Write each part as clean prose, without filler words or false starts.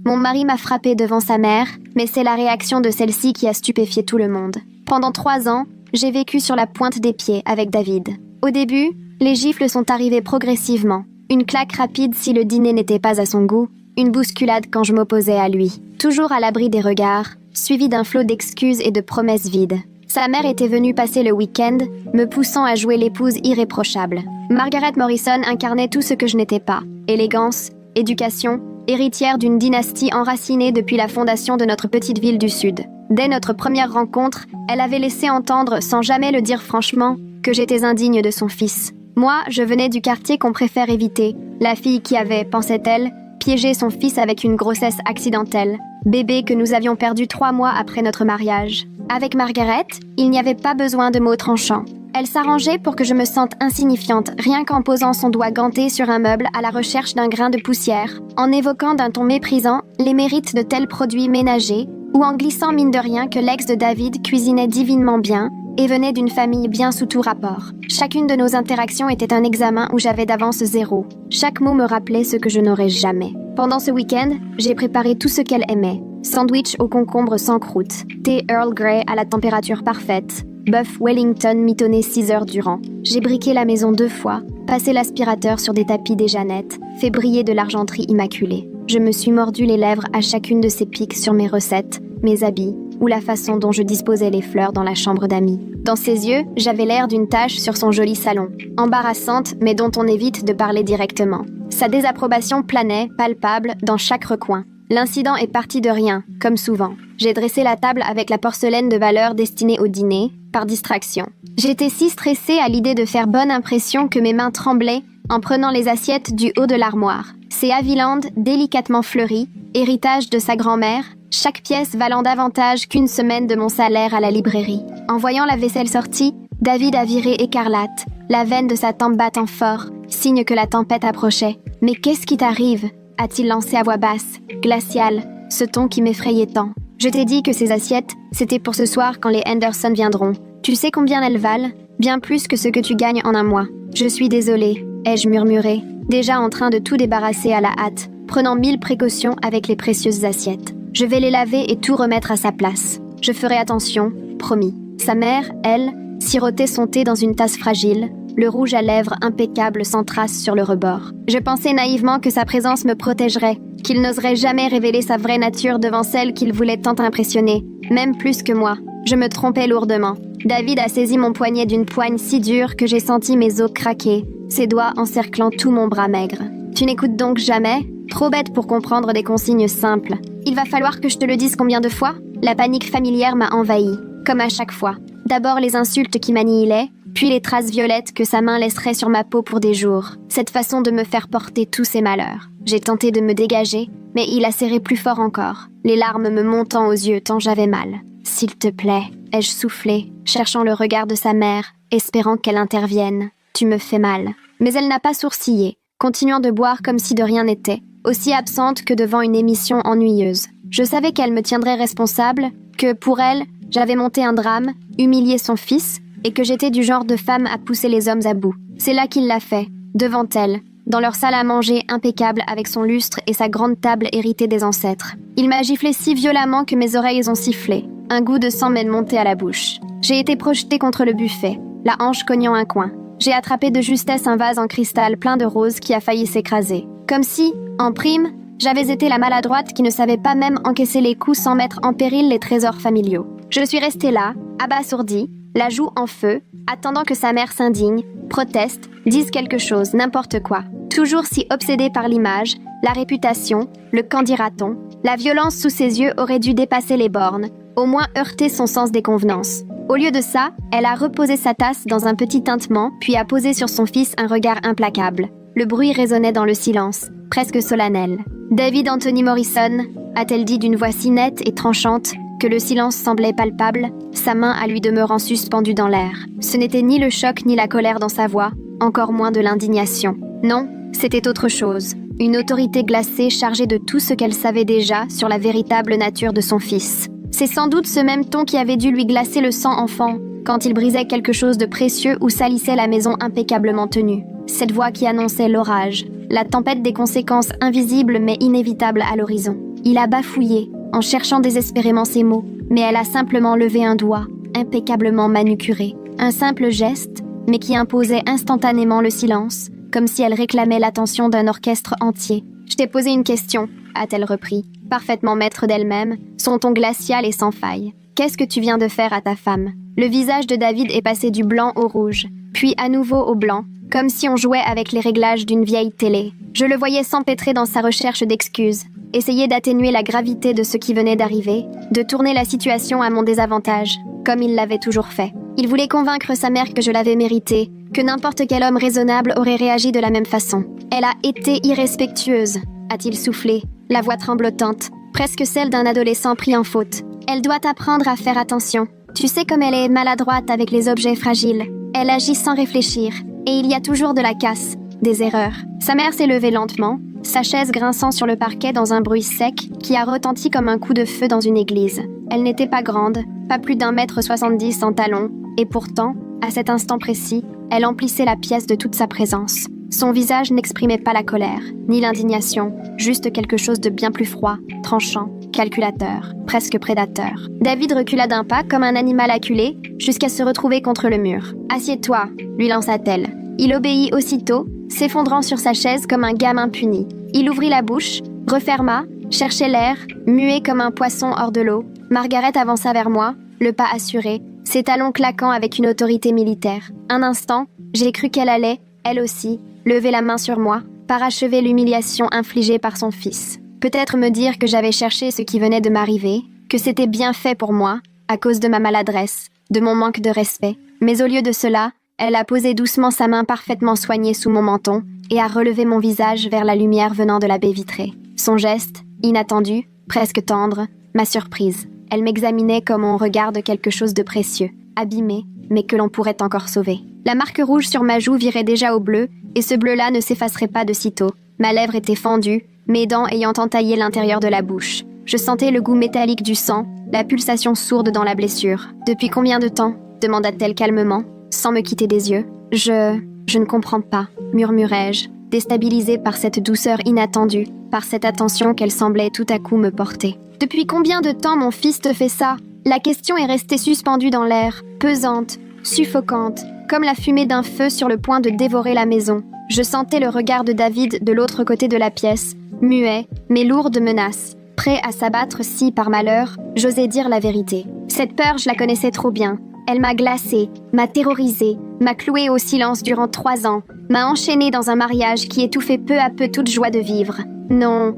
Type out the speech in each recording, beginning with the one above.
Mon mari m'a frappé devant sa mère, mais c'est la réaction de celle-ci qui a stupéfié tout le monde. Pendant 3 ans, j'ai vécu sur la pointe des pieds avec David. Au début, les gifles sont arrivées progressivement. Une claque rapide si le dîner n'était pas à son goût, une bousculade quand je m'opposais à lui. Toujours à l'abri des regards, suivi d'un flot d'excuses et de promesses vides. Sa mère était venue passer le week-end, me poussant à jouer l'épouse irréprochable. Margaret Morrison incarnait tout ce que je n'étais pas. Élégance, éducation, héritière d'une dynastie enracinée depuis la fondation de notre petite ville du Sud. Dès notre première rencontre, elle avait laissé entendre, sans jamais le dire franchement, que j'étais indigne de son fils. Moi, je venais du quartier qu'on préfère éviter, la fille qui avait, pensait-elle, piégé son fils avec une grossesse accidentelle, bébé que nous avions perdu 3 mois après notre mariage. Avec Margaret, il n'y avait pas besoin de mots tranchants. Elle s'arrangeait pour que je me sente insignifiante, rien qu'en posant son doigt ganté sur un meuble à la recherche d'un grain de poussière, en évoquant d'un ton méprisant les mérites de tels produits ménagers, ou en glissant mine de rien que l'ex de David cuisinait divinement bien et venait d'une famille bien sous tout rapport. Chacune de nos interactions était un examen où j'avais d'avance 0. Chaque mot me rappelait ce que je n'aurais jamais. Pendant ce week-end, j'ai préparé tout ce qu'elle aimait. Sandwich aux concombres sans croûte, thé Earl Grey à la température parfaite, bœuf Wellington mitonné 6 heures durant. J'ai briqué la maison 2 fois, passé l'aspirateur sur des tapis des Jeannettes, fait briller de l'argenterie immaculée. Je me suis mordu les lèvres à chacune de ces pics sur mes recettes, mes habits, ou la façon dont je disposais les fleurs dans la chambre d'amis. Dans ses yeux, j'avais l'air d'une tache sur son joli salon, embarrassante mais dont on évite de parler directement. Sa désapprobation planait, palpable, dans chaque recoin. L'incident est parti de rien, comme souvent. J'ai dressé la table avec la porcelaine de valeur destinée au dîner, par distraction. J'étais si stressée à l'idée de faire bonne impression que mes mains tremblaient en prenant les assiettes du haut de l'armoire. Ces Haviland délicatement fleuries, héritage de sa grand-mère, chaque pièce valant davantage qu'une semaine de mon salaire à la librairie. En voyant la vaisselle sortie, David a viré écarlate, la veine de sa tempe battant fort, signe que la tempête approchait. « Mais qu'est-ce qui t'arrive ?» a-t-il lancé à voix basse, glacial, ce ton qui m'effrayait tant. « Je t'ai dit que ces assiettes, c'était pour ce soir quand les Henderson viendront. Tu sais combien elles valent? Bien plus que ce que tu gagnes en un mois. Je suis désolée, ai-je murmuré, déjà en train de tout débarrasser à la hâte, prenant 1000 précautions avec les précieuses assiettes. Je vais les laver et tout remettre à sa place. Je ferai attention, promis. » Sa mère, elle, sirotait son thé dans une tasse fragile, le rouge à lèvres impeccable sans trace sur le rebord. Je pensais naïvement que sa présence me protégerait, qu'il n'oserait jamais révéler sa vraie nature devant celle qu'il voulait tant impressionner, même plus que moi. Je me trompais lourdement. David a saisi mon poignet d'une poigne si dure que j'ai senti mes os craquer, ses doigts encerclant tout mon bras maigre. « Tu n'écoutes donc jamais? Trop bête pour comprendre des consignes simples. Il va falloir que je te le dise combien de fois? » La panique familière m'a envahie, comme à chaque fois. D'abord les insultes qui m'annihilaient, puis les traces violettes que sa main laisserait sur ma peau pour des jours. Cette façon de me faire porter tous ses malheurs. J'ai tenté de me dégager, mais il a serré plus fort encore, les larmes me montant aux yeux tant j'avais mal. « S'il te plaît », ai-je soufflé, cherchant le regard de sa mère, espérant qu'elle intervienne. « Tu me fais mal. » Mais elle n'a pas sourcillé, continuant de boire comme si de rien n'était, aussi absente que devant une émission ennuyeuse. Je savais qu'elle me tiendrait responsable, que, pour elle, j'avais monté un drame, humilié son fils, et que j'étais du genre de femme à pousser les hommes à bout. C'est là qu'il l'a fait, devant elle, dans leur salle à manger impeccable avec son lustre et sa grande table héritée des ancêtres. Il m'a giflé si violemment que mes oreilles ont sifflé. Un goût de sang m'est monté à la bouche. J'ai été projetée contre le buffet, la hanche cognant un coin. J'ai attrapé de justesse un vase en cristal plein de roses qui a failli s'écraser. Comme si, en prime, j'avais été la maladroite qui ne savait pas même encaisser les coups sans mettre en péril les trésors familiaux. Je suis restée là, abasourdie, la joue en feu, attendant que sa mère s'indigne, proteste, dise quelque chose, n'importe quoi. Toujours si obsédée par l'image, la réputation, le qu'en dira-t-on, la violence sous ses yeux aurait dû dépasser les bornes, au moins heurter son sens des convenances. Au lieu de ça, elle a reposé sa tasse dans un petit tintement, puis a posé sur son fils un regard implacable. Le bruit résonnait dans le silence, presque solennel. « David Anthony Morrison », a-t-elle dit d'une voix si nette et tranchante que le silence semblait palpable, sa main à lui demeurant suspendue dans l'air. Ce n'était ni le choc ni la colère dans sa voix, encore moins de l'indignation. Non, c'était autre chose. Une autorité glacée chargée de tout ce qu'elle savait déjà sur la véritable nature de son fils. C'est sans doute ce même ton qui avait dû lui glacer le sang enfant, quand il brisait quelque chose de précieux ou salissait la maison impeccablement tenue. Cette voix qui annonçait l'orage, la tempête des conséquences invisibles mais inévitables à l'horizon. Il a bafouillé, en cherchant désespérément ses mots, mais elle a simplement levé un doigt, impeccablement manucuré. Un simple geste, mais qui imposait instantanément le silence, comme si elle réclamait l'attention d'un orchestre entier. « Je t'ai posé une question », a-t-elle repris, parfaitement maître d'elle-même, son ton glacial et sans faille. « Qu'est-ce que tu viens de faire à ta femme ?» Le visage de David est passé du blanc au rouge, puis à nouveau au blanc, comme si on jouait avec les réglages d'une vieille télé. Je le voyais s'empêtrer dans sa recherche d'excuses, essayer d'atténuer la gravité de ce qui venait d'arriver, de tourner la situation à mon désavantage, comme il l'avait toujours fait. Il voulait convaincre sa mère que je l'avais mérité, que n'importe quel homme raisonnable aurait réagi de la même façon. Elle a été irrespectueuse, a-t-il soufflé, la voix tremblotante, presque celle d'un adolescent pris en faute. Elle doit apprendre à faire attention. Tu sais comme elle est maladroite avec les objets fragiles. Elle agit sans réfléchir, et il y a toujours de la casse, des erreurs. Sa mère s'est levée lentement, sa chaise grinçant sur le parquet dans un bruit sec qui a retenti comme un coup de feu dans une église. Elle n'était pas grande, pas plus d'1,70 m en talons, et pourtant, à cet instant précis, elle emplissait la pièce de toute sa présence. Son visage n'exprimait pas la colère, ni l'indignation, juste quelque chose de bien plus froid, tranchant, calculateur, presque prédateur. David recula d'un pas comme un animal acculé, jusqu'à se retrouver contre le mur. « Assieds-toi », lui lança-t-elle. Il obéit aussitôt, s'effondrant sur sa chaise comme un gamin puni. Il ouvrit la bouche, referma, cherchait l'air, muet comme un poisson hors de l'eau. Margaret avança vers moi, le pas assuré, ses talons claquant avec une autorité militaire. Un instant, j'ai cru qu'elle allait, elle aussi, lever la main sur moi, parachever l'humiliation infligée par son fils. Peut-être me dire que j'avais cherché ce qui venait de m'arriver, que c'était bien fait pour moi, à cause de ma maladresse, de mon manque de respect. Mais au lieu de cela, elle a posé doucement sa main parfaitement soignée sous mon menton et a relevé mon visage vers la lumière venant de la baie vitrée. Son geste, inattendu, presque tendre, m'a surprise. Elle m'examinait comme on regarde quelque chose de précieux, abîmé, mais que l'on pourrait encore sauver. La marque rouge sur ma joue virait déjà au bleu, et ce bleu-là ne s'effacerait pas de sitôt. Ma lèvre était fendue, mes dents ayant entaillé l'intérieur de la bouche. Je sentais le goût métallique du sang, la pulsation sourde dans la blessure. « Depuis combien de temps ?» demanda-t-elle calmement, sans me quitter des yeux. « Je ne comprends pas », murmurai-je, déstabilisée par cette douceur inattendue, par cette attention qu'elle semblait tout à coup me porter. « Depuis combien de temps mon fils te fait ça ?» La question est restée suspendue dans l'air, pesante, suffocante, comme la fumée d'un feu sur le point de dévorer la maison. Je sentais le regard de David de l'autre côté de la pièce, muet, mais lourd de menaces, prêt à s'abattre si, par malheur, j'osais dire la vérité. Cette peur, je la connaissais trop bien. Elle m'a glacée, m'a terrorisée, m'a clouée au silence durant 3 ans, m'a enchaînée dans un mariage qui étouffait peu à peu toute joie de vivre. Non,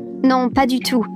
pas du tout.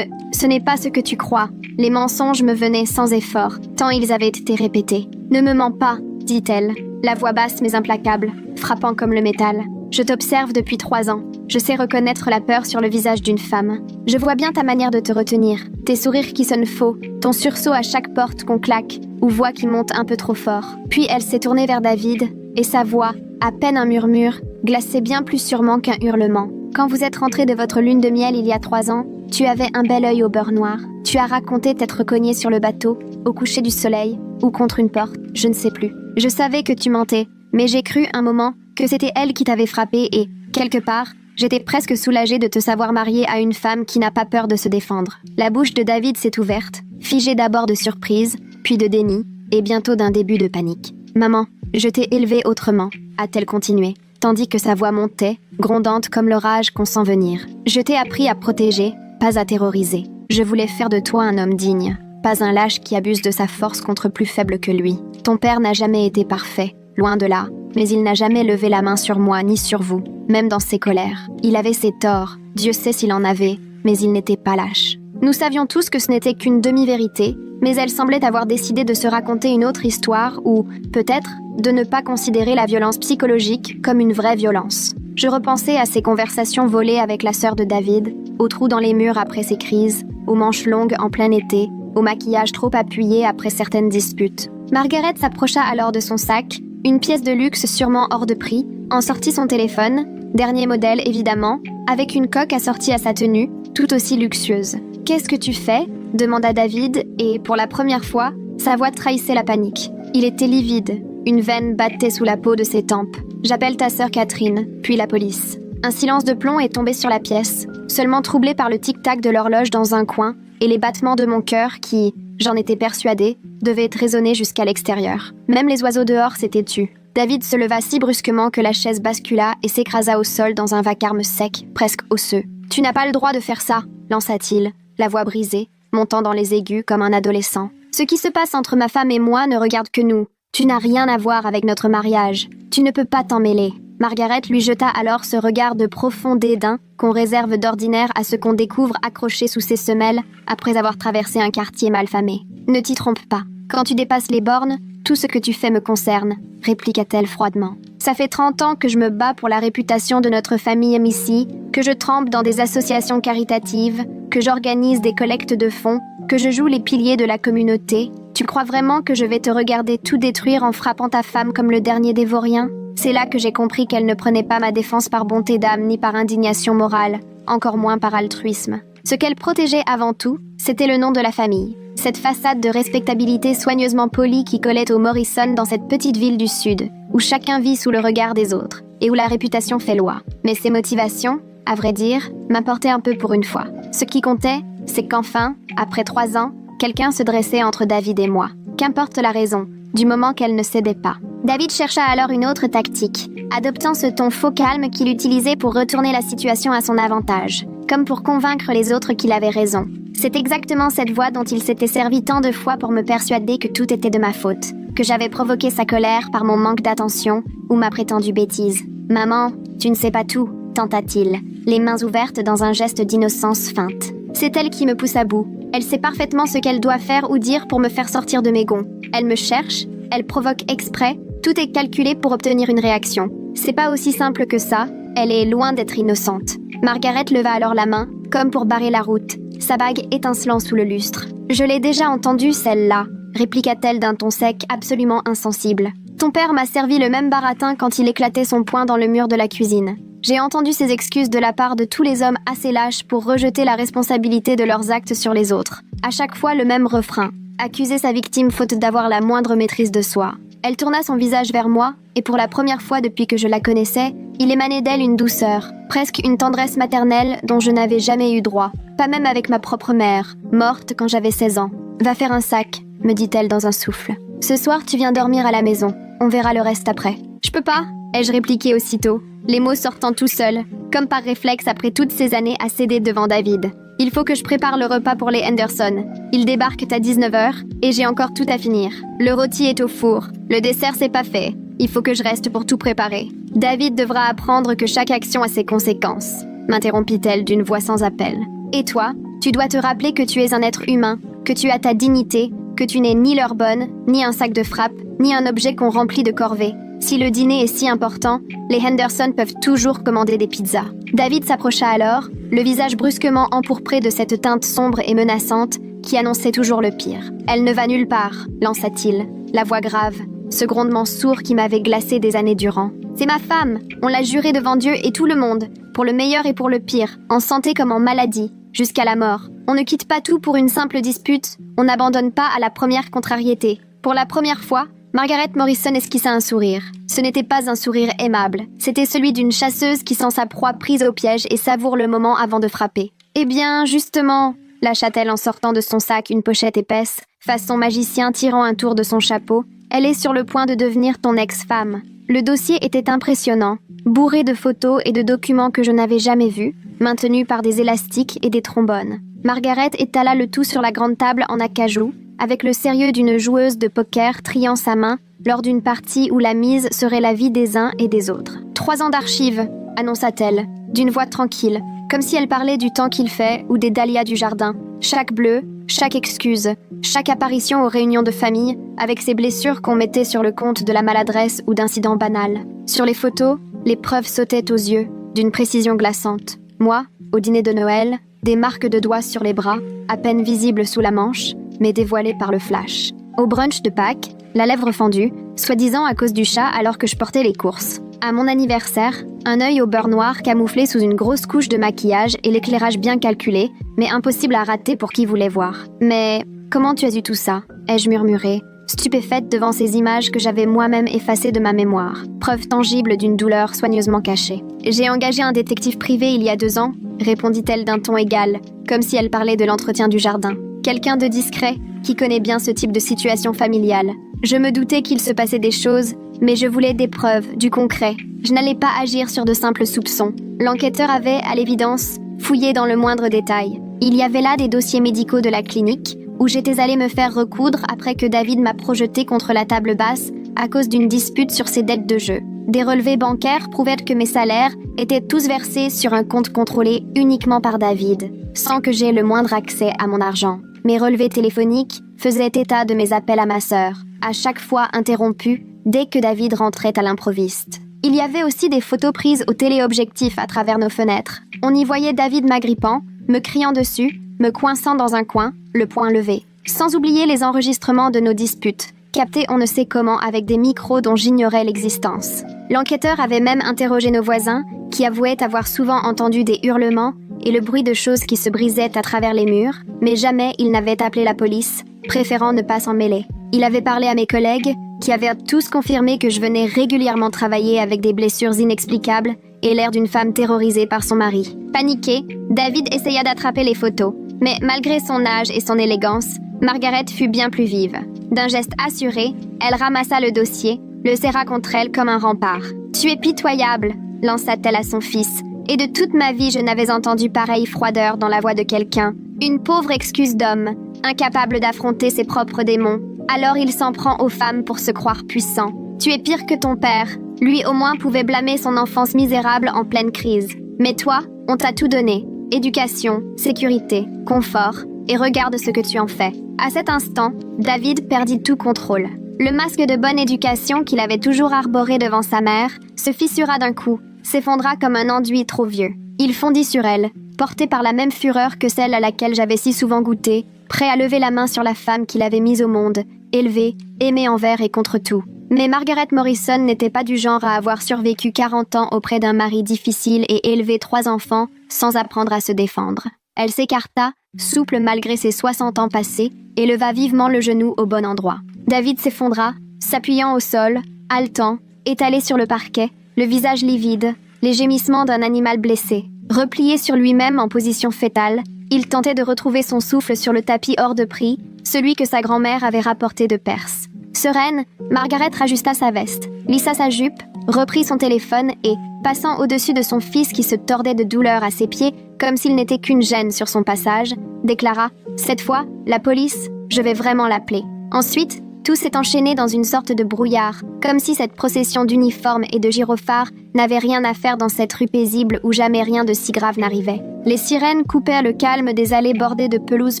Ce n'est pas ce que tu crois. Les mensonges me venaient sans effort, tant ils avaient été répétés. « Ne me mens pas », dit-elle, la voix basse mais implacable, frappant comme le métal. « Je t'observe depuis 3 ans. Je sais reconnaître la peur sur le visage d'une femme. Je vois bien ta manière de te retenir, tes sourires qui sonnent faux, ton sursaut à chaque porte qu'on claque, ou voix qui monte un peu trop fort. » Puis elle s'est tournée vers David, et sa voix, à peine un murmure, glaçait bien plus sûrement qu'un hurlement. « Quand vous êtes rentrés de votre lune de miel il y a 3 ans, tu avais un bel œil au beurre noir. Tu as raconté t'être cogné sur le bateau, au coucher du soleil, ou contre une porte, je ne sais plus. Je savais que tu mentais, mais j'ai cru un moment que c'était elle qui t'avait frappé et, quelque part, j'étais presque soulagée de te savoir mariée à une femme qui n'a pas peur de se défendre. » La bouche de David s'est ouverte, figée d'abord de surprise, puis de déni, et bientôt d'un début de panique. « Maman, je t'ai élevée autrement, » a-t-elle continué, tandis que sa voix montait, grondante comme l'orage qu'on sent venir. « Je t'ai appris à protéger, pas à terroriser. Je voulais faire de toi un homme digne, pas un lâche qui abuse de sa force contre plus faible que lui. Ton père n'a jamais été parfait, loin de là, mais il n'a jamais levé la main sur moi ni sur vous, même dans ses colères. Il avait ses torts, Dieu sait s'il en avait, mais il n'était pas lâche. Nous savions tous que ce n'était qu'une demi-vérité, mais elle semblait avoir décidé de se raconter une autre histoire ou, peut-être, de ne pas considérer la violence psychologique comme une vraie violence. Je repensais à ces conversations volées avec la sœur de David, aux trous dans les murs après ses crises, aux manches longues en plein été, au maquillage trop appuyé après certaines disputes. Margaret s'approcha alors de son sac, une pièce de luxe sûrement hors de prix, en sortit son téléphone, dernier modèle évidemment, avec une coque assortie à sa tenue, tout aussi luxueuse. « Qu'est-ce que tu fais ?» demanda David, et pour la première fois, sa voix trahissait la panique. « Il était livide. Une veine battait sous la peau de ses tempes. J'appelle ta sœur Catherine, puis la police. Un silence de plomb est tombé sur la pièce, seulement troublé par le tic-tac de l'horloge dans un coin et les battements de mon cœur qui, j'en étais persuadée, devaient résonner jusqu'à l'extérieur. Même les oiseaux dehors s'étaient tus. David se leva si brusquement que la chaise bascula et s'écrasa au sol dans un vacarme sec, presque osseux. « Tu n'as pas le droit de faire ça !» lança-t-il, la voix brisée, montant dans les aigus comme un adolescent. « Ce qui se passe entre ma femme et moi ne regarde que nous. Tu n'as rien à voir avec notre mariage. Tu ne peux pas t'en mêler. » Margaret lui jeta alors ce regard de profond dédain qu'on réserve d'ordinaire à ce qu'on découvre accroché sous ses semelles après avoir traversé un quartier malfamé. « Ne t'y trompe pas. Quand tu dépasses les bornes, tout ce que tu fais me concerne, » répliqua-t-elle froidement. « Ça fait 30 ans que je me bats pour la réputation de notre famille ici, que je trempe dans des associations caritatives, que j'organise des collectes de fonds, que je joue les piliers de la communauté. Tu crois vraiment que je vais te regarder tout détruire en frappant ta femme comme le dernier des vauriens ? C'est là que j'ai compris qu'elle ne prenait pas ma défense par bonté d'âme ni par indignation morale, encore moins par altruisme. Ce qu'elle protégeait avant tout, c'était le nom de la famille. Cette façade de respectabilité soigneusement polie qui collait au Morrison dans cette petite ville du Sud, où chacun vit sous le regard des autres, et où la réputation fait loi. Mais ses motivations, à vrai dire, m'importaient un peu pour une fois. Ce qui comptait, c'est qu'enfin, après 3 ans, quelqu'un se dressait entre David et moi. Qu'importe la raison, du moment qu'elle ne cédait pas. David chercha alors une autre tactique, adoptant ce ton faux calme qu'il utilisait pour retourner la situation à son avantage, comme pour convaincre les autres qu'il avait raison. C'est exactement cette voie dont il s'était servi tant de fois pour me persuader que tout était de ma faute, que j'avais provoqué sa colère par mon manque d'attention ou ma prétendue bêtise. « Maman, tu ne sais pas tout », tenta-t-il, les mains ouvertes dans un geste d'innocence feinte. C'est elle qui me pousse à bout. Elle sait parfaitement ce qu'elle doit faire ou dire pour me faire sortir de mes gonds. Elle me cherche, elle provoque exprès, tout est calculé pour obtenir une réaction. C'est pas aussi simple que ça, elle est loin d'être innocente. Margaret leva alors la main, comme pour barrer la route, sa bague étincelant sous le lustre. « Je l'ai déjà entendue, celle-là », répliqua-t-elle d'un ton sec absolument insensible. « Ton père m'a servi le même baratin quand il éclatait son poing dans le mur de la cuisine. J'ai entendu ces excuses de la part de tous les hommes assez lâches pour rejeter la responsabilité de leurs actes sur les autres. À chaque fois, le même refrain. Accuser sa victime faute d'avoir la moindre maîtrise de soi. » Elle tourna son visage vers moi, et pour la première fois depuis que je la connaissais, il émanait d'elle une douceur, presque une tendresse maternelle dont je n'avais jamais eu droit. Pas même avec ma propre mère, morte quand j'avais 16 ans. « Va faire un sac », me dit-elle dans un souffle. « Ce soir, tu viens dormir à la maison. On verra le reste après. »« Je peux pas », ai-je répliqué aussitôt, les mots sortant tout seuls, comme par réflexe après toutes ces années à céder devant David. « Il faut que je prépare le repas pour les Henderson. Ils débarquent à 19h et j'ai encore tout à finir. Le rôti est au four, le dessert c'est pas fait. Il faut que je reste pour tout préparer. David devra apprendre que chaque action a ses conséquences, » m'interrompit-elle d'une voix sans appel. « Et toi, tu dois te rappeler que tu es un être humain, que tu as ta dignité, que tu n'es ni leur bonne, ni un sac de frappe, ni un objet qu'on remplit de corvées. Si le dîner est si important, les Henderson peuvent toujours commander des pizzas. » David s'approcha alors, le visage brusquement empourpré de cette teinte sombre et menaçante qui annonçait toujours le pire. « Elle ne va nulle part, » lança-t-il, la voix grave, ce grondement sourd qui m'avait glacé des années durant. « C'est ma femme, on l'a juré devant Dieu et tout le monde, pour le meilleur et pour le pire, en santé comme en maladie, jusqu'à la mort. On ne quitte pas tout pour une simple dispute, on n'abandonne pas à la première contrariété. » Pour la première fois, Margaret Morrison esquissa un sourire. Ce n'était pas un sourire aimable. C'était celui d'une chasseuse qui sent sa proie prise au piège et savoure le moment avant de frapper. « Eh bien, justement, » lâcha-t-elle en sortant de son sac une pochette épaisse, façon magicien tirant un tour de son chapeau. « Elle est sur le point de devenir ton ex-femme. » Le dossier était impressionnant, bourré de photos et de documents que je n'avais jamais vus, maintenus par des élastiques et des trombones. Margaret étala le tout sur la grande table en acajou, avec le sérieux d'une joueuse de poker triant sa main lors d'une partie où la mise serait la vie des uns et des autres. « 3 ans d'archives, » annonça-t-elle, d'une voix tranquille, comme si elle parlait du temps qu'il fait ou des dahlias du jardin. Chaque bleu, chaque excuse, chaque apparition aux réunions de famille, avec ses blessures qu'on mettait sur le compte de la maladresse ou d'incidents banals. Sur les photos, les preuves sautaient aux yeux, d'une précision glaçante. Moi, au dîner de Noël, des marques de doigts sur les bras, à peine visibles sous la manche, mais dévoilée par le flash. Au brunch de Pâques, la lèvre fendue, soi-disant à cause du chat alors que je portais les courses. À mon anniversaire, un œil au beurre noir camouflé sous une grosse couche de maquillage et l'éclairage bien calculé, mais impossible à rater pour qui voulait voir. « Mais comment tu as eu tout ça ?» ai-je murmuré, stupéfaite devant ces images que j'avais moi-même effacées de ma mémoire, preuve tangible d'une douleur soigneusement cachée. « J'ai engagé un détective privé il y a 2 ans », répondit-elle d'un ton égal, comme si elle parlait de l'entretien du jardin. Quelqu'un de discret, qui connaît bien ce type de situation familiale. Je me doutais qu'il se passait des choses, mais je voulais des preuves, du concret. Je n'allais pas agir sur de simples soupçons. L'enquêteur avait, à l'évidence, fouillé dans le moindre détail. Il y avait là des dossiers médicaux de la clinique, où j'étais allée me faire recoudre après que David m'a projeté contre la table basse à cause d'une dispute sur ses dettes de jeu. Des relevés bancaires prouvaient que mes salaires étaient tous versés sur un compte contrôlé uniquement par David, sans que j'aie le moindre accès à mon argent. Mes relevés téléphoniques faisaient état de mes appels à ma sœur, à chaque fois interrompus dès que David rentrait à l'improviste. Il y avait aussi des photos prises au téléobjectif à travers nos fenêtres. On y voyait David m'agrippant, me criant dessus, me coinçant dans un coin, le poing levé. Sans oublier les enregistrements de nos disputes, captés on ne sait comment avec des micros dont j'ignorais l'existence. L'enquêteur avait même interrogé nos voisins, qui avouaient avoir souvent entendu des hurlements et le bruit de choses qui se brisaient à travers les murs, mais jamais il n'avait appelé la police, préférant ne pas s'en mêler. Il avait parlé à mes collègues, qui avaient tous confirmé que je venais régulièrement travailler avec des blessures inexplicables et l'air d'une femme terrorisée par son mari. Paniqué, David essaya d'attraper les photos, mais malgré son âge et son élégance, Margaret fut bien plus vive. D'un geste assuré, elle ramassa le dossier, le serra contre elle comme un rempart. « Tu es pitoyable !» lança-t-elle à son fils. Et de toute ma vie, je n'avais entendu pareille froideur dans la voix de quelqu'un. Une pauvre excuse d'homme, incapable d'affronter ses propres démons. Alors il s'en prend aux femmes pour se croire puissant. Tu es pire que ton père. Lui au moins pouvait blâmer son enfance misérable en pleine crise. Mais toi, on t'a tout donné. Éducation, sécurité, confort, et regarde ce que tu en fais. À cet instant, David perdit tout contrôle. Le masque de bonne éducation qu'il avait toujours arboré devant sa mère se fissura d'un coup, s'effondra comme un enduit trop vieux. Il fondit sur elle, porté par la même fureur que celle à laquelle j'avais si souvent goûté, prêt à lever la main sur la femme qu'il avait mise au monde, élevée, aimée envers et contre tout. Mais Margaret Morrison n'était pas du genre à avoir survécu 40 ans auprès d'un mari difficile et élevé 3 enfants sans apprendre à se défendre. Elle s'écarta, souple malgré ses 60 ans passés, et leva vivement le genou au bon endroit. David s'effondra, s'appuyant au sol, haletant, étalé sur le parquet, le visage livide, les gémissements d'un animal blessé. Replié sur lui-même en position fétale, il tentait de retrouver son souffle sur le tapis hors de prix, celui que sa grand-mère avait rapporté de Perse. Sereine, Margaret rajusta sa veste, lissa sa jupe, reprit son téléphone et, passant au-dessus de son fils qui se tordait de douleur à ses pieds, comme s'il n'était qu'une gêne sur son passage, déclara « Cette fois, la police, je vais vraiment l'appeler. » Ensuite, tout s'est enchaîné dans une sorte de brouillard, comme si cette procession d'uniformes et de gyrophares n'avait rien à faire dans cette rue paisible où jamais rien de si grave n'arrivait. Les sirènes coupèrent le calme des allées bordées de pelouses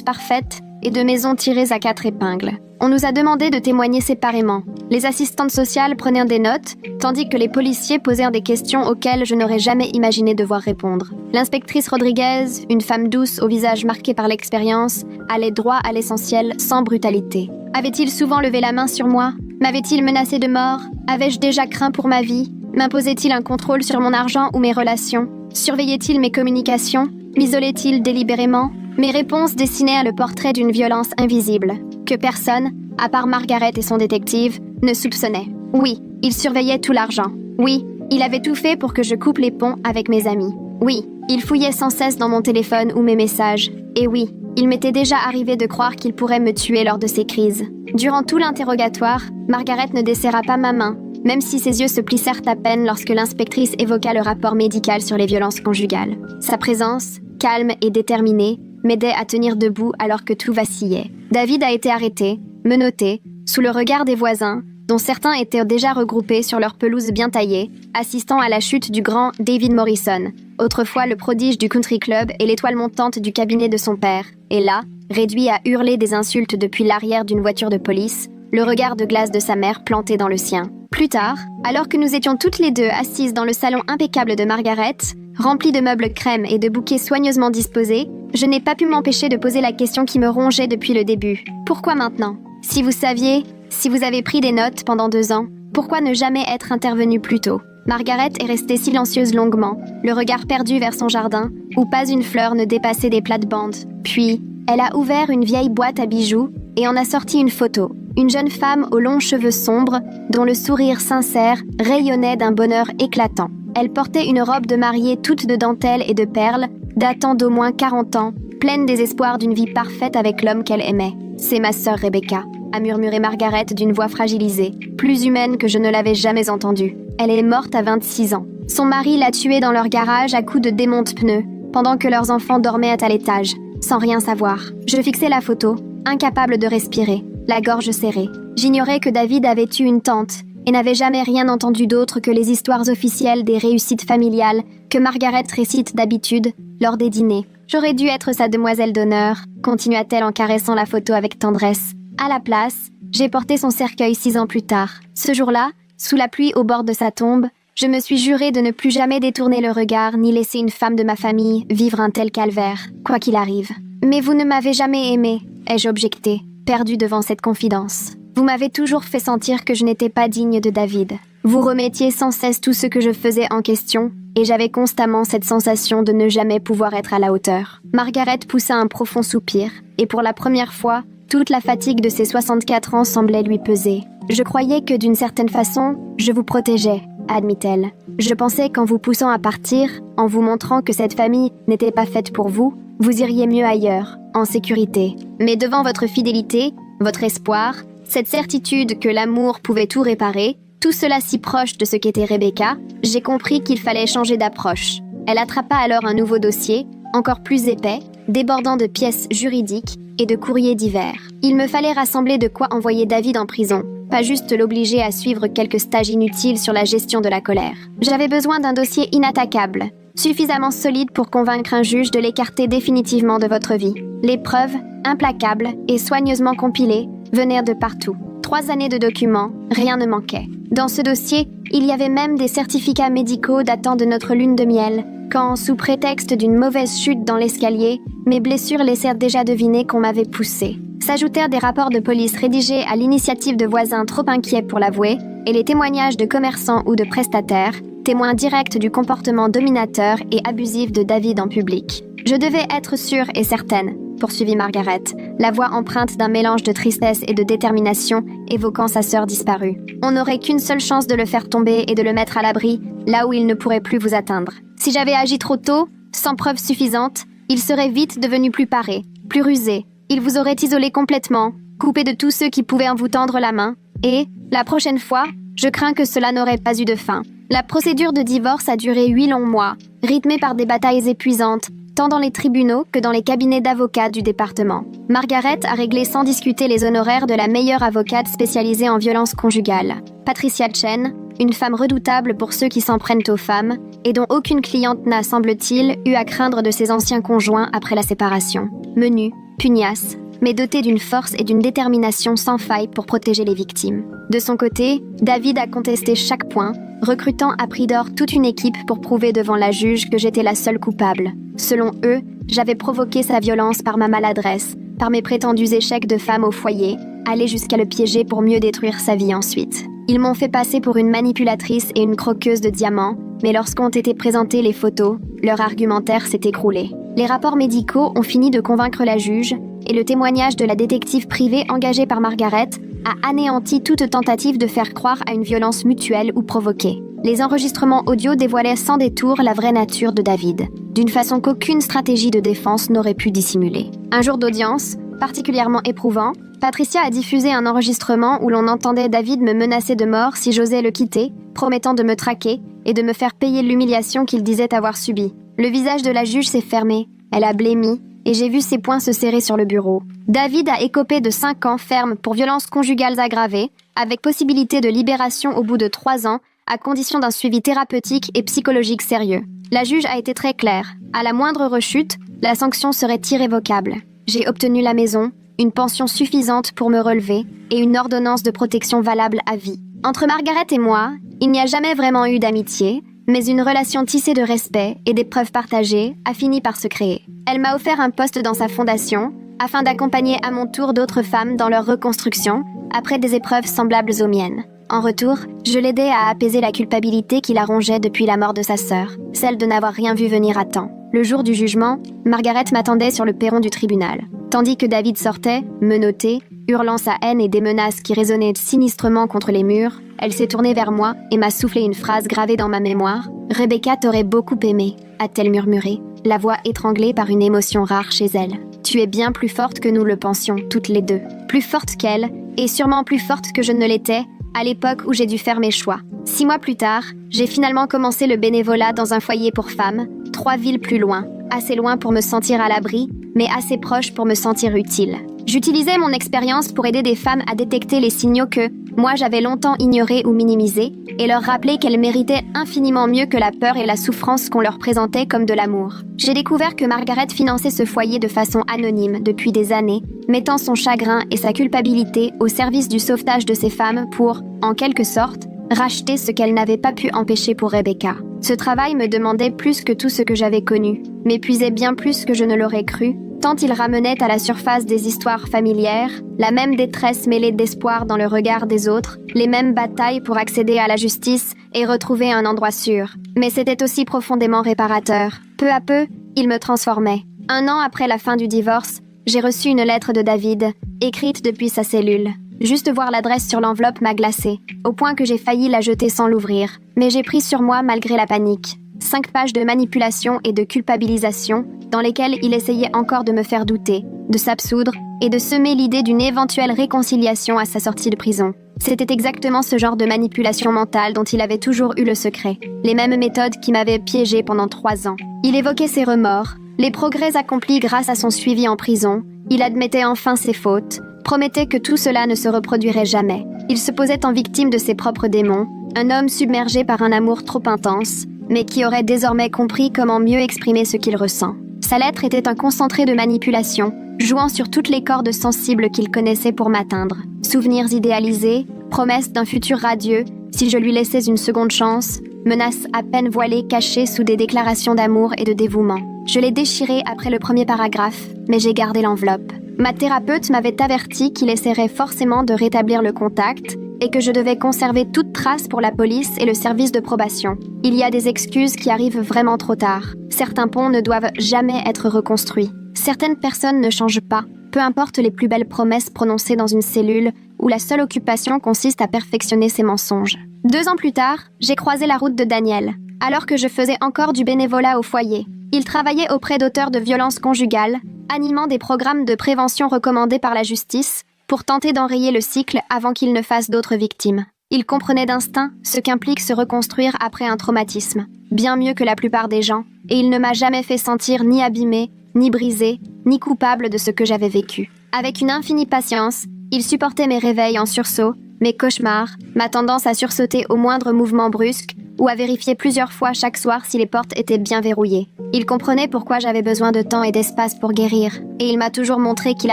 parfaites et de maisons tirées à 4 épingles. On nous a demandé de témoigner séparément. Les assistantes sociales prenaient des notes, tandis que les policiers posèrent des questions auxquelles je n'aurais jamais imaginé devoir répondre. L'inspectrice Rodriguez, une femme douce au visage marqué par l'expérience, allait droit à l'essentiel sans brutalité. Avait-il souvent levé la main sur moi? M'avait-il menacé de mort? Avais-je déjà craint pour ma vie? M'imposait-il un contrôle sur mon argent ou mes relations? Surveillait-il mes communications? M'isolait-il délibérément? Mes réponses dessinaient le portrait d'une violence invisible, que personne, à part Margaret et son détective, ne soupçonnait. Oui, il surveillait tout l'argent. Oui, il avait tout fait pour que je coupe les ponts avec mes amis. Oui, il fouillait sans cesse dans mon téléphone ou mes messages. Et oui, il m'était déjà arrivé de croire qu'il pourrait me tuer lors de ces crises. Durant tout l'interrogatoire, Margaret ne desserra pas ma main, même si ses yeux se plissèrent à peine lorsque l'inspectrice évoqua le rapport médical sur les violences conjugales. Sa présence, calme et déterminée, m'aidait à tenir debout alors que tout vacillait. David a été arrêté, menotté, sous le regard des voisins, dont certains étaient déjà regroupés sur leur pelouse bien taillée, assistant à la chute du grand David Morrison, autrefois le prodige du country club et l'étoile montante du cabinet de son père. Et là, réduit à hurler des insultes depuis l'arrière d'une voiture de police, le regard de glace de sa mère planté dans le sien. Plus tard, alors que nous étions toutes les deux assises dans le salon impeccable de Margaret, rempli de meubles crème et de bouquets soigneusement disposés, je n'ai pas pu m'empêcher de poser la question qui me rongeait depuis le début. Pourquoi maintenant? Si vous saviez, si vous avez pris des notes pendant 2 ans, pourquoi ne jamais être intervenu plus tôt? Margaret est restée silencieuse longuement, le regard perdu vers son jardin, où pas une fleur ne dépassait des plates-bandes. Puis, elle a ouvert une vieille boîte à bijoux et en a sorti une photo, Une jeune femme aux longs cheveux sombres, dont le sourire sincère rayonnait d'un bonheur éclatant. Elle portait une robe de mariée toute de dentelle et de perles, datant d'au moins 40 ans, pleine des espoirs d'une vie parfaite avec l'homme qu'elle aimait. « C'est ma sœur Rebecca », a murmuré Margaret d'une voix fragilisée, plus humaine que je ne l'avais jamais entendue. Elle est morte à 26 ans. Son mari l'a tuée dans leur garage à coups de démonte-pneus, pendant que leurs enfants dormaient à l'étage, sans rien savoir. Je fixais la photo, incapable de respirer, la gorge serrée. J'ignorais que David avait eu une tante et n'avait jamais rien entendu d'autre que les histoires officielles des réussites familiales que Margaret récite d'habitude lors des dîners. J'aurais dû être sa demoiselle d'honneur, continua-t-elle en caressant la photo avec tendresse. À la place, j'ai porté son cercueil 6 ans plus tard. Ce jour-là, sous la pluie au bord de sa tombe, je me suis juré de ne plus jamais détourner le regard ni laisser une femme de ma famille vivre un tel calvaire, quoi qu'il arrive. « Mais vous ne m'avez jamais aimé », ai-je objecté, perdu devant cette confidence. « Vous m'avez toujours fait sentir que je n'étais pas digne de David. Vous remettiez sans cesse tout ce que je faisais en question, et j'avais constamment cette sensation de ne jamais pouvoir être à la hauteur. » Margaret poussa un profond soupir, et pour la première fois, toute la fatigue de ses 64 ans semblait lui peser. « Je croyais que d'une certaine façon, je vous protégeais, » admit-elle. « Je pensais qu'en vous poussant à partir, en vous montrant que cette famille n'était pas faite pour vous, vous iriez mieux ailleurs, en sécurité. Mais devant votre fidélité, votre espoir, cette certitude que l'amour pouvait tout réparer, tout cela si proche de ce qu'était Rebecca, j'ai compris qu'il fallait changer d'approche. » Elle attrapa alors un nouveau dossier, encore plus épais, débordant de pièces juridiques et de courriers divers. Il me fallait rassembler de quoi envoyer David en prison, pas juste l'obliger à suivre quelques stages inutiles sur la gestion de la colère. J'avais besoin d'un dossier inattaquable, suffisamment solide pour convaincre un juge de l'écarter définitivement de votre vie. Les preuves, implacables et soigneusement compilées, venaient de partout. 3 années de documents, rien ne manquait. Dans ce dossier, il y avait même des certificats médicaux datant de notre lune de miel, quand, sous prétexte d'une mauvaise chute dans l'escalier, mes blessures laissèrent déjà deviner qu'on m'avait poussée. S'ajoutèrent des rapports de police rédigés à l'initiative de voisins trop inquiets pour l'avouer, et les témoignages de commerçants ou de prestataires, témoins directs du comportement dominateur et abusif de David en public. Je devais être sûre et certaine, poursuivit Margaret, la voix empreinte d'un mélange de tristesse et de détermination évoquant sa sœur disparue. On n'aurait qu'une seule chance de le faire tomber et de le mettre à l'abri, là où il ne pourrait plus vous atteindre. Si j'avais agi trop tôt, sans preuve suffisante, il serait vite devenu plus paré, plus rusé. Il vous aurait isolé complètement, coupé de tous ceux qui pouvaient en vous tendre la main, et, la prochaine fois, je crains que cela n'aurait pas eu de fin. La procédure de divorce a duré 8 longs mois, rythmée par des batailles épuisantes, tant dans les tribunaux que dans les cabinets d'avocats du département. Margaret a réglé sans discuter les honoraires de la meilleure avocate spécialisée en violence conjugale, Patricia Chen, une femme redoutable pour ceux qui s'en prennent aux femmes, et dont aucune cliente n'a, semble-t-il, eu à craindre de ses anciens conjoints après la séparation. Menue, pugnace, mais dotée d'une force et d'une détermination sans faille pour protéger les victimes. De son côté, David a contesté chaque point, recrutant à prix d'or toute une équipe pour prouver devant la juge que j'étais la seule coupable. Selon eux, j'avais provoqué sa violence par ma maladresse, par mes prétendus échecs de femme au foyer, aller jusqu'à le piéger pour mieux détruire sa vie ensuite. Ils m'ont fait passer pour une manipulatrice et une croqueuse de diamants, mais lorsqu'ont été présentées les photos, leur argumentaire s'est écroulé. Les rapports médicaux ont fini de convaincre la juge, et le témoignage de la détective privée engagée par Margaret a anéanti toute tentative de faire croire à une violence mutuelle ou provoquée. Les enregistrements audio dévoilaient sans détour la vraie nature de David, d'une façon qu'aucune stratégie de défense n'aurait pu dissimuler. Un jour d'audience, particulièrement éprouvant, Patricia a diffusé un enregistrement où l'on entendait David me menacer de mort si j'osais le quitter, promettant de me traquer et de me faire payer l'humiliation qu'il disait avoir subie. Le visage de la juge s'est fermé, elle a blêmi, et j'ai vu ses poings se serrer sur le bureau. David a écopé de 5 ans ferme pour violences conjugales aggravées, avec possibilité de libération au bout de 3 ans, à condition d'un suivi thérapeutique et psychologique sérieux. La juge a été très claire. À la moindre rechute, la sanction serait irrévocable. J'ai obtenu la maison, une pension suffisante pour me relever et une ordonnance de protection valable à vie. Entre Margaret et moi, il n'y a jamais vraiment eu d'amitié, mais une relation tissée de respect et d'épreuves partagées a fini par se créer. Elle m'a offert un poste dans sa fondation, afin d'accompagner à mon tour d'autres femmes dans leur reconstruction, après des épreuves semblables aux miennes. En retour, je l'aidais à apaiser la culpabilité qui la rongeait depuis la mort de sa sœur, celle de n'avoir rien vu venir à temps. Le jour du jugement, Margaret m'attendait sur le perron du tribunal. Tandis que David sortait, menotté, Hurlant sa haine et des menaces qui résonnaient sinistrement contre les murs, elle s'est tournée vers moi et m'a soufflé une phrase gravée dans ma mémoire. « Rebecca t'aurait beaucoup aimé », a-t-elle murmuré, la voix étranglée par une émotion rare chez elle. « Tu es bien plus forte que nous le pensions, toutes les deux. Plus forte qu'elle, et sûrement plus forte que je ne l'étais, à l'époque où j'ai dû faire mes choix. 6 mois plus tard, j'ai finalement commencé le bénévolat dans un foyer pour femmes, 3 villes plus loin, assez loin pour me sentir à l'abri, mais assez proche pour me sentir utile. J'utilisais mon expérience pour aider des femmes à détecter les signaux que, moi j'avais longtemps ignorés ou minimisés, et leur rappeler qu'elles méritaient infiniment mieux que la peur et la souffrance qu'on leur présentait comme de l'amour. J'ai découvert que Margaret finançait ce foyer de façon anonyme depuis des années, mettant son chagrin et sa culpabilité au service du sauvetage de ces femmes pour, en quelque sorte, racheter ce qu'elle n'avait pas pu empêcher pour Rebecca. Ce travail me demandait plus que tout ce que j'avais connu, m'épuisait bien plus que je ne l'aurais cru, tant il ramenait à la surface des histoires familières, la même détresse mêlée d'espoir dans le regard des autres, les mêmes batailles pour accéder à la justice et retrouver un endroit sûr. Mais c'était aussi profondément réparateur. Peu à peu, il me transformait. 1 an après la fin du divorce, j'ai reçu une lettre de David, écrite depuis sa cellule. Juste voir l'adresse sur l'enveloppe m'a glacée, au point que j'ai failli la jeter sans l'ouvrir. Mais j'ai pris sur moi malgré la panique. 5 pages de manipulation et de culpabilisation, dans lesquelles il essayait encore de me faire douter, de s'absoudre et de semer l'idée d'une éventuelle réconciliation à sa sortie de prison. C'était exactement ce genre de manipulation mentale dont il avait toujours eu le secret, les mêmes méthodes qui m'avaient piégée pendant 3 ans. Il évoquait ses remords, les progrès accomplis grâce à son suivi en prison, il admettait enfin ses fautes, promettait que tout cela ne se reproduirait jamais. Il se posait en victime de ses propres démons, un homme submergé par un amour trop intense, mais qui aurait désormais compris comment mieux exprimer ce qu'il ressent. Sa lettre était un concentré de manipulation, jouant sur toutes les cordes sensibles qu'il connaissait pour m'atteindre. Souvenirs idéalisés, promesses d'un futur radieux, si je lui laissais une seconde chance, menaces à peine voilées cachées sous des déclarations d'amour et de dévouement. Je l'ai déchiré après le premier paragraphe, mais j'ai gardé l'enveloppe. Ma thérapeute m'avait averti qu'il essaierait forcément de rétablir le contact et que je devais conserver toute trace pour la police et le service de probation. Il y a des excuses qui arrivent vraiment trop tard. Certains ponts ne doivent jamais être reconstruits. Certaines personnes ne changent pas, peu importe les plus belles promesses prononcées dans une cellule où la seule occupation consiste à perfectionner ses mensonges. 2 ans plus tard, j'ai croisé la route de Daniel, alors que je faisais encore du bénévolat au foyer. Il travaillait auprès d'auteurs de violences conjugales, animant des programmes de prévention recommandés par la justice pour tenter d'enrayer le cycle avant qu'il ne fasse d'autres victimes. Il comprenait d'instinct ce qu'implique se reconstruire après un traumatisme, bien mieux que la plupart des gens, et il ne m'a jamais fait sentir ni abîmée, ni brisée, ni coupable de ce que j'avais vécu. Avec une infinie patience, il supportait mes réveils en sursaut, mes cauchemars, ma tendance à sursauter au moindre mouvement brusque, ou à vérifier plusieurs fois chaque soir si les portes étaient bien verrouillées. Il comprenait pourquoi j'avais besoin de temps et d'espace pour guérir, et il m'a toujours montré qu'il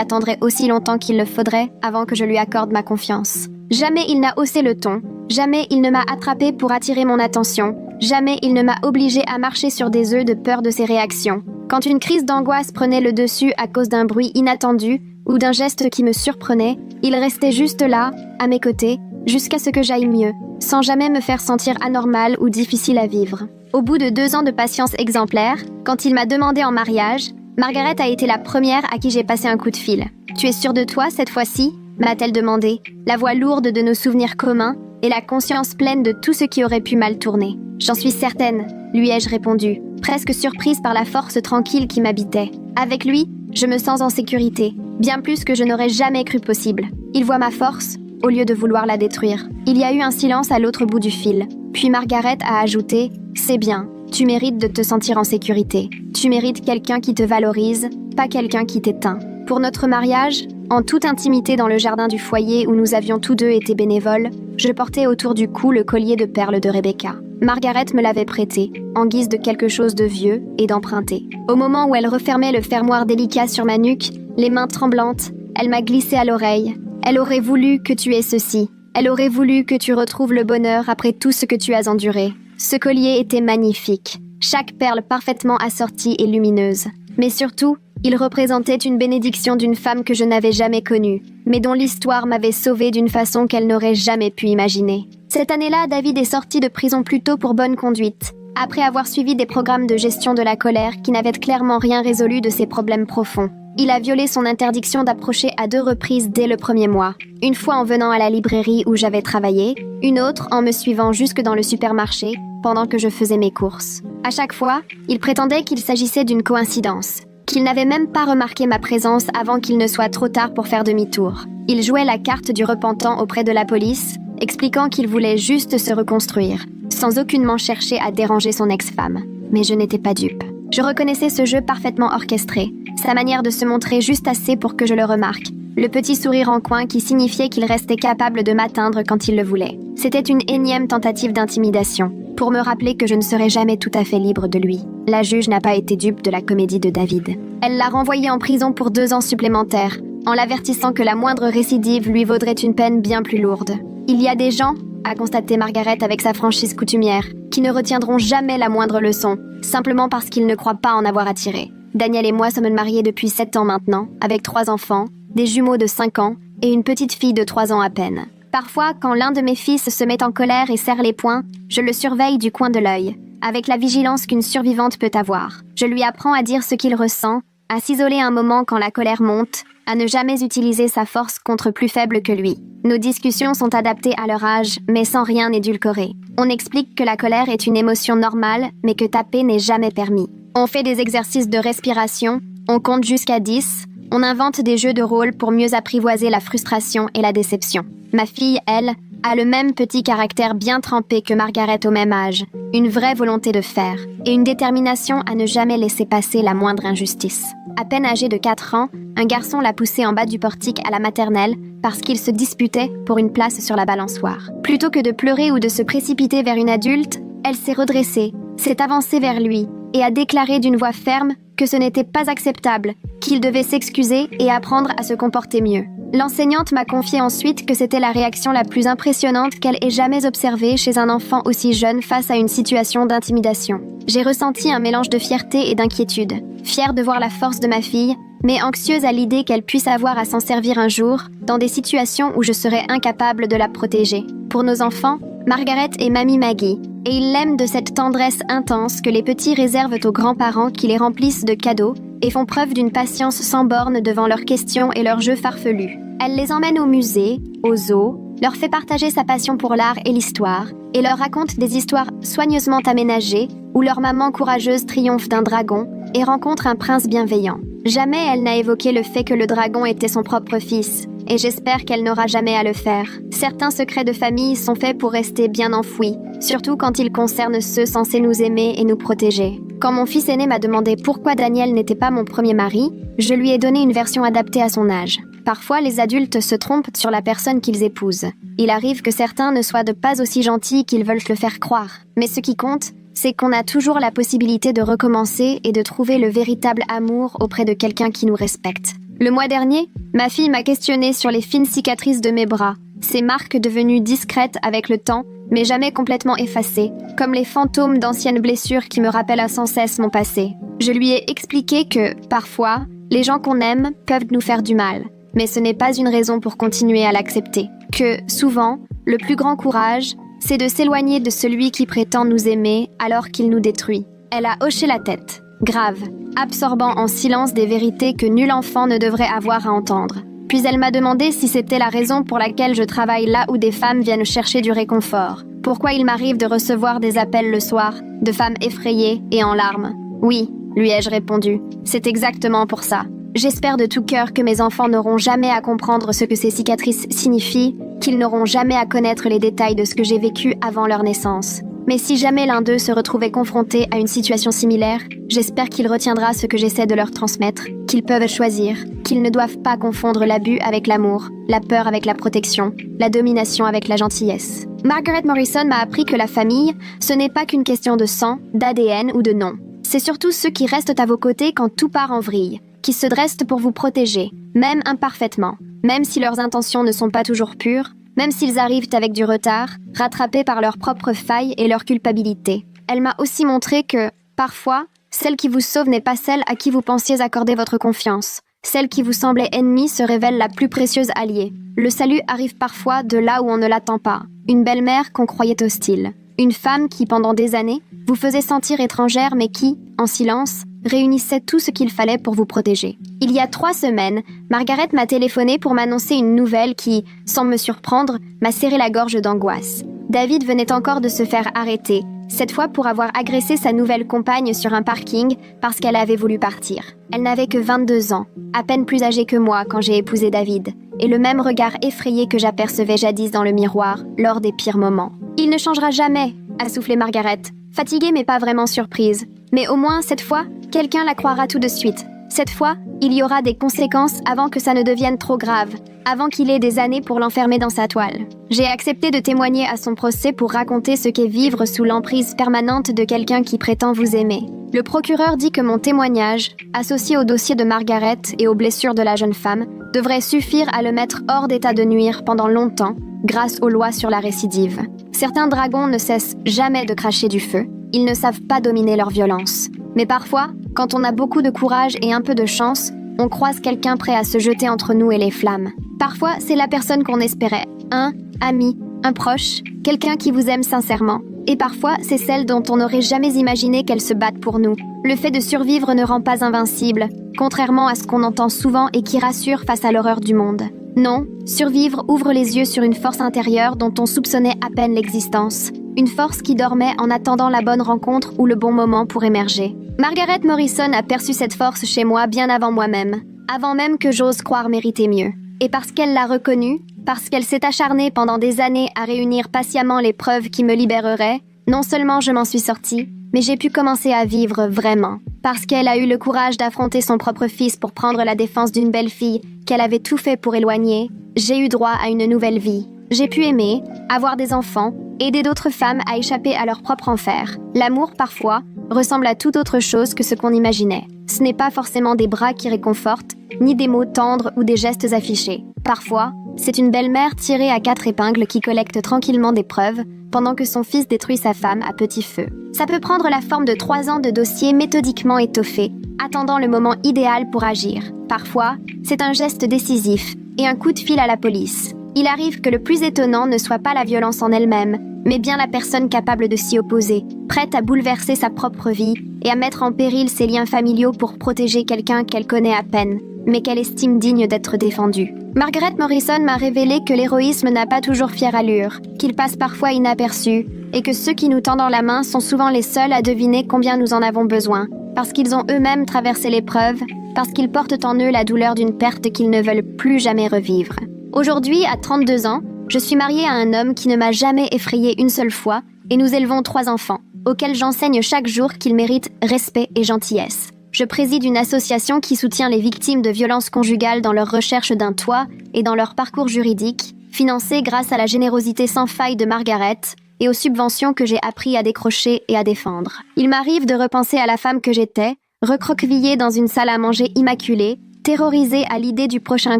attendrait aussi longtemps qu'il le faudrait avant que je lui accorde ma confiance. Jamais il n'a haussé le ton, jamais il ne m'a attrapé pour attirer mon attention, jamais il ne m'a obligé à marcher sur des œufs de peur de ses réactions. Quand une crise d'angoisse prenait le dessus à cause d'un bruit inattendu ou d'un geste qui me surprenait, il restait juste là, à mes côtés, jusqu'à ce que j'aille mieux, sans jamais me faire sentir anormale ou difficile à vivre. Au bout de 2 ans de patience exemplaire, quand il m'a demandé en mariage, Margaret a été la première à qui j'ai passé un coup de fil. « Tu es sûre de toi cette fois-ci » m'a-t-elle demandé, la voix lourde de nos souvenirs communs et la conscience pleine de tout ce qui aurait pu mal tourner. « J'en suis certaine », lui ai-je répondu, presque surprise par la force tranquille qui m'habitait. Avec lui, je me sens en sécurité, bien plus que je n'aurais jamais cru possible. Il voit ma force, au lieu de vouloir la détruire. Il y a eu un silence à l'autre bout du fil. Puis Margaret a ajouté « C'est bien, tu mérites de te sentir en sécurité. Tu mérites quelqu'un qui te valorise, pas quelqu'un qui t'éteint. » Pour notre mariage, en toute intimité dans le jardin du foyer où nous avions tous deux été bénévoles, je portais autour du cou le collier de perles de Rebecca. Margaret me l'avait prêté, en guise de quelque chose de vieux et d'emprunté. Au moment où elle refermait le fermoir délicat sur ma nuque, les mains tremblantes, elle m'a glissé à l'oreille. Elle aurait voulu que tu aies ceci. Elle aurait voulu que tu retrouves le bonheur après tout ce que tu as enduré. Ce collier était magnifique, chaque perle parfaitement assortie et lumineuse. Mais surtout, il représentait une bénédiction d'une femme que je n'avais jamais connue, mais dont l'histoire m'avait sauvée d'une façon qu'elle n'aurait jamais pu imaginer. Cette année-là, David est sorti de prison plus tôt pour bonne conduite, après avoir suivi des programmes de gestion de la colère qui n'avaient clairement rien résolu de ses problèmes profonds. Il a violé son interdiction d'approcher à 2 reprises dès le premier mois. Une fois en venant à la librairie où j'avais travaillé, une autre en me suivant jusque dans le supermarché pendant que je faisais mes courses. À chaque fois, il prétendait qu'il s'agissait d'une coïncidence, qu'il n'avait même pas remarqué ma présence avant qu'il ne soit trop tard pour faire demi-tour. Il jouait la carte du repentant auprès de la police, expliquant qu'il voulait juste se reconstruire, sans aucunement chercher à déranger son ex-femme. Mais je n'étais pas dupe. Je reconnaissais ce jeu parfaitement orchestré, sa manière de se montrer juste assez pour que je le remarque, le petit sourire en coin qui signifiait qu'il restait capable de m'atteindre quand il le voulait. C'était une énième tentative d'intimidation, pour me rappeler que je ne serais jamais tout à fait libre de lui. La juge n'a pas été dupe de la comédie de David. Elle l'a renvoyé en prison pour 2 ans supplémentaires, en l'avertissant que la moindre récidive lui vaudrait une peine bien plus lourde. Il y a des gens, a constaté Margaret avec sa franchise coutumière, qui ne retiendront jamais la moindre leçon, simplement parce qu'ils ne croient pas en avoir à tirer. Daniel et moi sommes mariés depuis 7 ans maintenant, avec 3 enfants, des jumeaux de 5 ans et une petite fille de 3 ans à peine. Parfois, quand l'un de mes fils se met en colère et serre les poings, je le surveille du coin de l'œil, avec la vigilance qu'une survivante peut avoir. Je lui apprends à dire ce qu'il ressent, à s'isoler un moment quand la colère monte, à ne jamais utiliser sa force contre plus faible que lui. Nos discussions sont adaptées à leur âge, mais sans rien édulcorer. On explique que la colère est une émotion normale, mais que taper n'est jamais permis. On fait des exercices de respiration, on compte jusqu'à 10, on invente des jeux de rôle pour mieux apprivoiser la frustration et la déception. Ma fille, elle, a le même petit caractère bien trempé que Margaret au même âge, une vraie volonté de faire, et une détermination à ne jamais laisser passer la moindre injustice. À peine âgée de 4 ans, un garçon l'a poussée en bas du portique à la maternelle parce qu'ils se disputaient pour une place sur la balançoire. Plutôt que de pleurer ou de se précipiter vers une adulte, elle s'est redressée, s'est avancée vers lui et a déclaré d'une voix ferme que ce n'était pas acceptable, qu'il devait s'excuser et apprendre à se comporter mieux. L'enseignante m'a confié ensuite que c'était la réaction la plus impressionnante qu'elle ait jamais observée chez un enfant aussi jeune face à une situation d'intimidation. J'ai ressenti un mélange de fierté et d'inquiétude, fière de voir la force de ma fille, mais anxieuse à l'idée qu'elle puisse avoir à s'en servir un jour, dans des situations où je serais incapable de la protéger. Pour nos enfants, Margaret est Mamie Maggie, et ils l'aiment de cette tendresse intense que les petits réservent aux grands-parents qui les remplissent de cadeaux et font preuve d'une patience sans borne devant leurs questions et leurs jeux farfelus. Elle les emmène au musée, au zoo, leur fait partager sa passion pour l'art et l'histoire, et leur raconte des histoires soigneusement aménagées où leur maman courageuse triomphe d'un dragon et rencontre un prince bienveillant. Jamais elle n'a évoqué le fait que le dragon était son propre fils, et j'espère qu'elle n'aura jamais à le faire. Certains secrets de famille sont faits pour rester bien enfouis, surtout quand ils concernent ceux censés nous aimer et nous protéger. Quand mon fils aîné m'a demandé pourquoi Daniel n'était pas mon premier mari, je lui ai donné une version adaptée à son âge. Parfois, les adultes se trompent sur la personne qu'ils épousent. Il arrive que certains ne soient pas aussi gentils qu'ils veulent le faire croire. Mais ce qui compte, c'est qu'on a toujours la possibilité de recommencer et de trouver le véritable amour auprès de quelqu'un qui nous respecte. Le mois dernier, ma fille m'a questionné sur les fines cicatrices de mes bras, ces marques devenues discrètes avec le temps, mais jamais complètement effacées, comme les fantômes d'anciennes blessures qui me rappellent sans cesse mon passé. Je lui ai expliqué que, parfois, les gens qu'on aime peuvent nous faire du mal, mais ce n'est pas une raison pour continuer à l'accepter. Que, souvent, le plus grand courage, c'est de s'éloigner de celui qui prétend nous aimer alors qu'il nous détruit. Elle a hoché la tête, grave, absorbant en silence des vérités que nul enfant ne devrait avoir à entendre. Puis elle m'a demandé si c'était la raison pour laquelle je travaille là où des femmes viennent chercher du réconfort. Pourquoi il m'arrive de recevoir des appels le soir, de femmes effrayées et en larmes. Oui, lui ai-je répondu, c'est exactement pour ça. J'espère de tout cœur que mes enfants n'auront jamais à comprendre ce que ces cicatrices signifient, qu'ils n'auront jamais à connaître les détails de ce que j'ai vécu avant leur naissance. Mais si jamais l'un d'eux se retrouvait confronté à une situation similaire, j'espère qu'il retiendra ce que j'essaie de leur transmettre, qu'ils peuvent choisir, qu'ils ne doivent pas confondre l'abus avec l'amour, la peur avec la protection, la domination avec la gentillesse. Margaret Morrison m'a appris que la famille, ce n'est pas qu'une question de sang, d'ADN ou de nom. C'est surtout ceux qui restent à vos côtés quand tout part en vrille, qui se dressent pour vous protéger, même imparfaitement, même si leurs intentions ne sont pas toujours pures, même s'ils arrivent avec du retard, rattrapés par leurs propres failles et leur culpabilité. Elle m'a aussi montré que, parfois, celle qui vous sauve n'est pas celle à qui vous pensiez accorder votre confiance. Celle qui vous semblait ennemie se révèle la plus précieuse alliée. Le salut arrive parfois de là où on ne l'attend pas. Une belle-mère qu'on croyait hostile. Une femme qui, pendant des années, vous faisait sentir étrangère mais qui, en silence, réunissait tout ce qu'il fallait pour vous protéger. Il y a 3 semaines, Margaret m'a téléphoné pour m'annoncer une nouvelle qui, sans me surprendre, m'a serré la gorge d'angoisse. David venait encore de se faire arrêter, cette fois pour avoir agressé sa nouvelle compagne sur un parking parce qu'elle avait voulu partir. Elle n'avait que 22 ans, à peine plus âgée que moi quand j'ai épousé David, et le même regard effrayé que j'apercevais jadis dans le miroir lors des pires moments. « Il ne changera jamais !» a soufflé Margaret, fatiguée mais pas vraiment surprise. Mais au moins, cette fois, quelqu'un la croira tout de suite. Cette fois, il y aura des conséquences avant que ça ne devienne trop grave, avant qu'il ait des années pour l'enfermer dans sa toile. J'ai accepté de témoigner à son procès pour raconter ce qu'est vivre sous l'emprise permanente de quelqu'un qui prétend vous aimer. Le procureur dit que mon témoignage, associé au dossier de Margaret et aux blessures de la jeune femme, devrait suffire à le mettre hors d'état de nuire pendant longtemps, grâce aux lois sur la récidive. Certains dragons ne cessent jamais de cracher du feu. Ils ne savent pas dominer leur violence. Mais parfois, quand on a beaucoup de courage et un peu de chance, on croise quelqu'un prêt à se jeter entre nous et les flammes. Parfois, c'est la personne qu'on espérait. Un ami, un proche, quelqu'un qui vous aime sincèrement. Et parfois, c'est celle dont on n'aurait jamais imaginé qu'elle se batte pour nous. Le fait de survivre ne rend pas invincible, contrairement à ce qu'on entend souvent et qui rassure face à l'horreur du monde. Non, survivre ouvre les yeux sur une force intérieure dont on soupçonnait à peine l'existence. Une force qui dormait en attendant la bonne rencontre ou le bon moment pour émerger. Margaret Morrison a perçu cette force chez moi bien avant moi-même, avant même que j'ose croire mériter mieux. Et parce qu'elle l'a reconnue, parce qu'elle s'est acharnée pendant des années à réunir patiemment les preuves qui me libéreraient, non seulement je m'en suis sortie, mais j'ai pu commencer à vivre vraiment. Parce qu'elle a eu le courage d'affronter son propre fils pour prendre la défense d'une belle fille qu'elle avait tout fait pour éloigner, j'ai eu droit à une nouvelle vie. J'ai pu aimer, avoir des enfants, aider d'autres femmes à échapper à leur propre enfer. L'amour, parfois, ressemble à toute autre chose que ce qu'on imaginait. Ce n'est pas forcément des bras qui réconfortent, ni des mots tendres ou des gestes affichés. Parfois, c'est une belle-mère tirée à 4 épingles qui collecte tranquillement des preuves, pendant que son fils détruit sa femme à petit feu. Ça peut prendre la forme de 3 ans de dossiers méthodiquement étoffés, attendant le moment idéal pour agir. Parfois, c'est un geste décisif et un coup de fil à la police. Il arrive que le plus étonnant ne soit pas la violence en elle-même, mais bien la personne capable de s'y opposer, prête à bouleverser sa propre vie et à mettre en péril ses liens familiaux pour protéger quelqu'un qu'elle connaît à peine, mais qu'elle estime digne d'être défendu. Margaret Morrison m'a révélé que l'héroïsme n'a pas toujours fière allure, qu'il passe parfois inaperçu, et que ceux qui nous tendent la main sont souvent les seuls à deviner combien nous en avons besoin, parce qu'ils ont eux-mêmes traversé l'épreuve, parce qu'ils portent en eux la douleur d'une perte qu'ils ne veulent plus jamais revivre. Aujourd'hui, à 32 ans, je suis mariée à un homme qui ne m'a jamais effrayée une seule fois, et nous élevons 3 enfants, auxquels j'enseigne chaque jour qu'ils méritent respect et gentillesse. Je préside une association qui soutient les victimes de violences conjugales dans leur recherche d'un toit et dans leur parcours juridique, financée grâce à la générosité sans faille de Margaret et aux subventions que j'ai appris à décrocher et à défendre. Il m'arrive de repenser à la femme que j'étais, recroquevillée dans une salle à manger immaculée, terrorisée à l'idée du prochain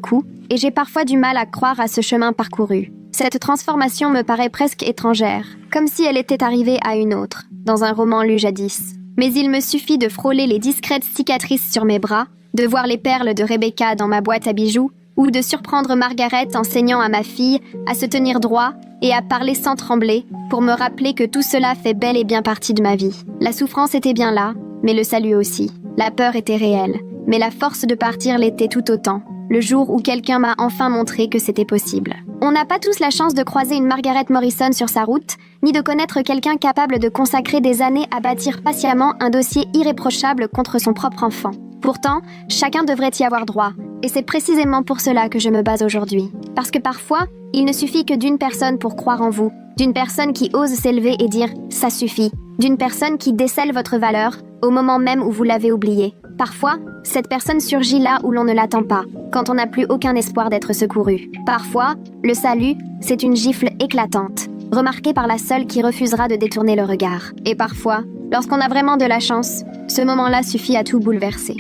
coup, et j'ai parfois du mal à croire à ce chemin parcouru. Cette transformation me paraît presque étrangère, comme si elle était arrivée à une autre, dans un roman lu jadis. Mais il me suffit de frôler les discrètes cicatrices sur mes bras, de voir les perles de Rebecca dans ma boîte à bijoux, ou de surprendre Margaret enseignant à ma fille à se tenir droit et à parler sans trembler, pour me rappeler que tout cela fait bel et bien partie de ma vie. La souffrance était bien là, mais le salut aussi. La peur était réelle, mais la force de partir l'était tout autant, le jour où quelqu'un m'a enfin montré que c'était possible. On n'a pas tous la chance de croiser une Margaret Morrison sur sa route, ni de connaître quelqu'un capable de consacrer des années à bâtir patiemment un dossier irréprochable contre son propre enfant. Pourtant, chacun devrait y avoir droit, et c'est précisément pour cela que je me base aujourd'hui. Parce que parfois, il ne suffit que d'une personne pour croire en vous, d'une personne qui ose s'élever et dire « ça suffit », d'une personne qui décèle votre valeur au moment même où vous l'avez oubliée. Parfois, cette personne surgit là où l'on ne l'attend pas, quand on n'a plus aucun espoir d'être secouru. Parfois, le salut, c'est une gifle éclatante, remarquée par la seule qui refusera de détourner le regard. Et parfois, lorsqu'on a vraiment de la chance, ce moment-là suffit à tout bouleverser.